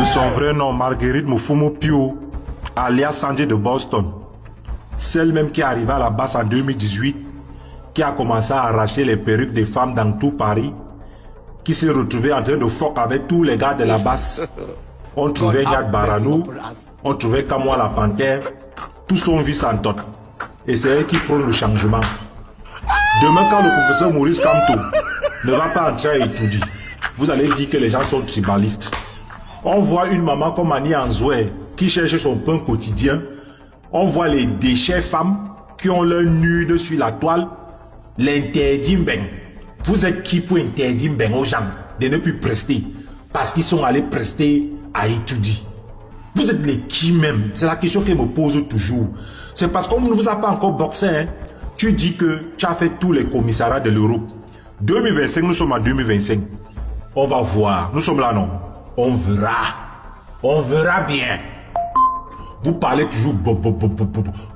De son vrai nom, Marguerite Mufumu Pio, alias Sanjay de Boston. Celle même qui est arrivée à la base en 2018, qui a commencé à arracher les perruques des femmes dans tout Paris, qui s'est retrouvée en train de fuck avec tous les gars de la basse. On trouvait Yad Baranou, on trouvait Kamwa la Panthère, tous son vice en tot. Et c'est elle qui prône le changement. Demain, quand le professeur Maurice Kamto ne va pas entrer à étudier, vous allez dire que les gens sont tribalistes. On voit une maman comme Annie Anzoué qui cherche son pain quotidien. On voit les déchets femmes qui ont leur nude sur la toile. L'interdit ben. Vous êtes qui pour interdire ben aux gens de ne plus prester parce qu'ils sont allés prester à étudier? Vous êtes les qui même? C'est la question qu'elle me pose toujours. C'est parce qu'on ne vous a pas encore boxé. Hein? Tu dis que tu as fait tous les commissariats de l'Europe. 2025, nous sommes en 2025. On va voir. Nous sommes là, non? On verra. On verra bien. Vous parlez toujours.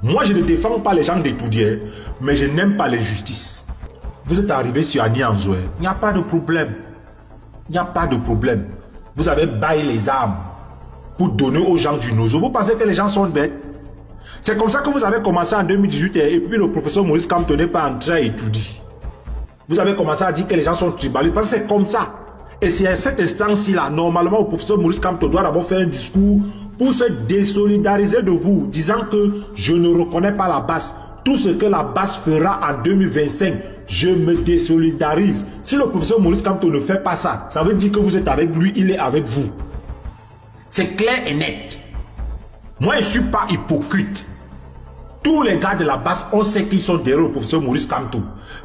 Moi, je ne défends pas les gens d'étudier, mais je n'aime pas les justices. Vous êtes arrivé sur Annie Anzoué. Il n'y a pas de problème. Il n'y a pas de problème. Vous avez baillé les armes pour donner aux gens du nozo. Vous pensez que les gens sont bêtes? C'est comme ça que vous avez commencé en 2018 et puis le professeur Maurice Kamto n'est pas entré à étudier. Vous avez commencé à dire que les gens sont tribalistes parce que c'est comme ça. Et c'est à cette instance-ci là, normalement, le professeur Maurice Kamto doit d'abord faire un discours pour se désolidariser de vous, disant que je ne reconnais pas la base. Tout ce que la base fera en 2025, je me désolidarise. Si le professeur Maurice Kamto ne fait pas ça, ça veut dire que vous êtes avec lui, il est avec vous. C'est clair et net. Moi, je ne suis pas hypocrite. Tous les gars de la base, on sait qu'ils sont derrière le professeur Maurice Kamto.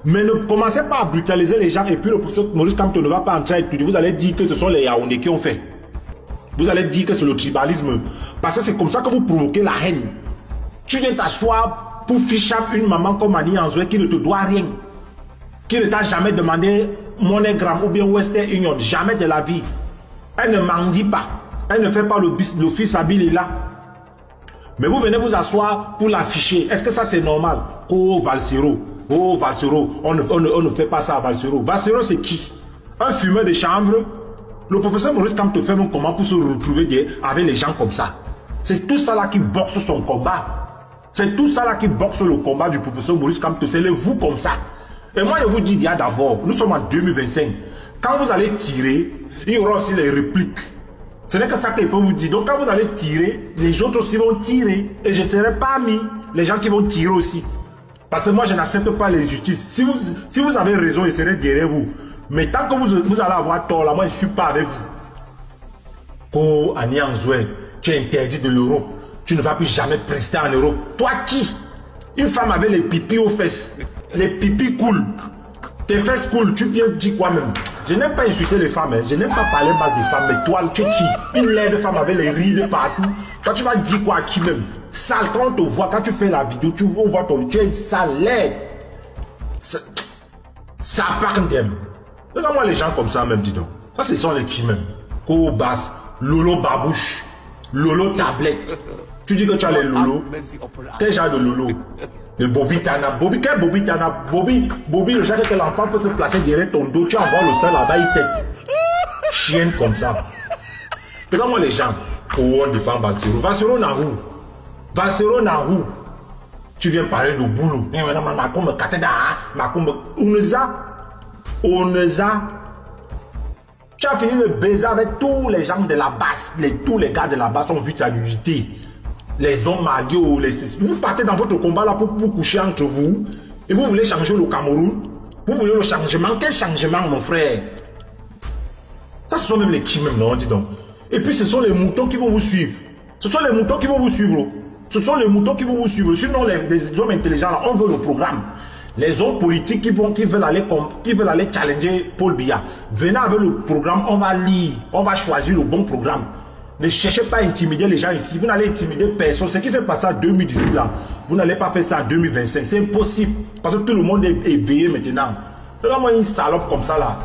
Mais ne commencez pas à brutaliser les gens et puis le professeur Maurice Kamto ne va pas entrer à étudier. Vous allez dire que ce sont les Yaoundés qui ont fait. Vous allez dire que c'est le tribalisme. Parce que c'est comme ça que vous provoquez la haine. Tu viens t'asseoir pour ficher une maman comme Annie Anzoué qui ne te doit rien. Qui ne t'a jamais demandé MoneyGram ou bien Western Union. Jamais de la vie. Elle ne mendie pas. Elle ne fait pas l'office habile là. Mais vous venez vous asseoir pour l'afficher. Est-ce que ça c'est normal? Oh Valsero, on ne fait pas ça à Valsero. Valsero c'est qui? Un fumeur de chanvre? Le professeur Maurice Kamto fait mon comment pour se retrouver avec les gens comme ça? C'est tout ça là qui boxe son combat. C'est tout ça là qui boxe le combat du professeur Maurice Kamto. C'est vous comme ça. Et moi je vous dis d'abord, nous sommes en 2025. Quand vous allez tirer, il y aura aussi les répliques. Ce n'est que ça qu'il peut vous dire. Donc quand vous allez tirer, les autres aussi vont tirer. Et je ne serai pas mis les gens qui vont tirer aussi. Parce que moi, je n'accepte pas les justices. Si vous avez raison, je serai derrière vous. Mais tant que vous allez avoir tort, là, moi, je ne suis pas avec vous. Oh, Annie Anzoué, tu es interdit de l'Europe. Tu ne vas plus jamais prester en Europe. Toi qui? Une femme avec les pipis aux fesses. Les pipis coulent. Tes fesses coulent. Tu viens dire quoi même? Je n'aime pas insulter les femmes, hein. Je n'aime pas parler mal des femmes, mais toi, tu es qui? Une laide femme avec les rides partout. Toi, tu vas dire quoi à qui même? Sale, quand on te voit, quand tu fais la vidéo, tu vois ton tu es sale, laide. Ça part d'elle. Regarde-moi les gens comme ça même, dis donc. Ça, ce sont les qui même? Ko basse, Lolo babouche, Lolo tablette. Tu dis que tu as les Lolo. Quel genre de Lolo? Le Bobby Tana. Bobby, quel Bobby Tana? Bobby, le genre que l'enfant peut se placer derrière ton dos. Tu envoies le sang là-bas, il tête. Chienne comme ça. Regarde-moi les gens. Oh, on défend Valsero. Valsero n'a où? Valsero n'a où? Tu viens parler de boulot. Oneza. Tu as fini le baiser avec tous les gens de la base. Tous les gars de la base ont vu ta nudité. Les hommes mariés, vous partez dans votre combat là pour vous coucher entre vous et vous voulez changer le Cameroun. Vous voulez le changement. Quel changement, mon frère? Ça, ce sont même les qui même, non, dis donc. Et puis, ce sont les moutons qui vont vous suivre. Ce sont les moutons qui vont vous suivre. Ce sont les moutons qui vont vous suivre. Sinon, les hommes intelligents, là, on veut le programme. Les hommes politiques qui veulent aller challenger Paul Biya. Venez avec le programme, on va lire, on va choisir le bon programme. Ne cherchez pas à intimider les gens ici. Vous n'allez intimider personne. Ce qui s'est passé en 2018 là, vous n'allez pas faire ça en 2025. C'est impossible. Parce que tout le monde est éveillé maintenant. Regarde-moi une salope comme ça là.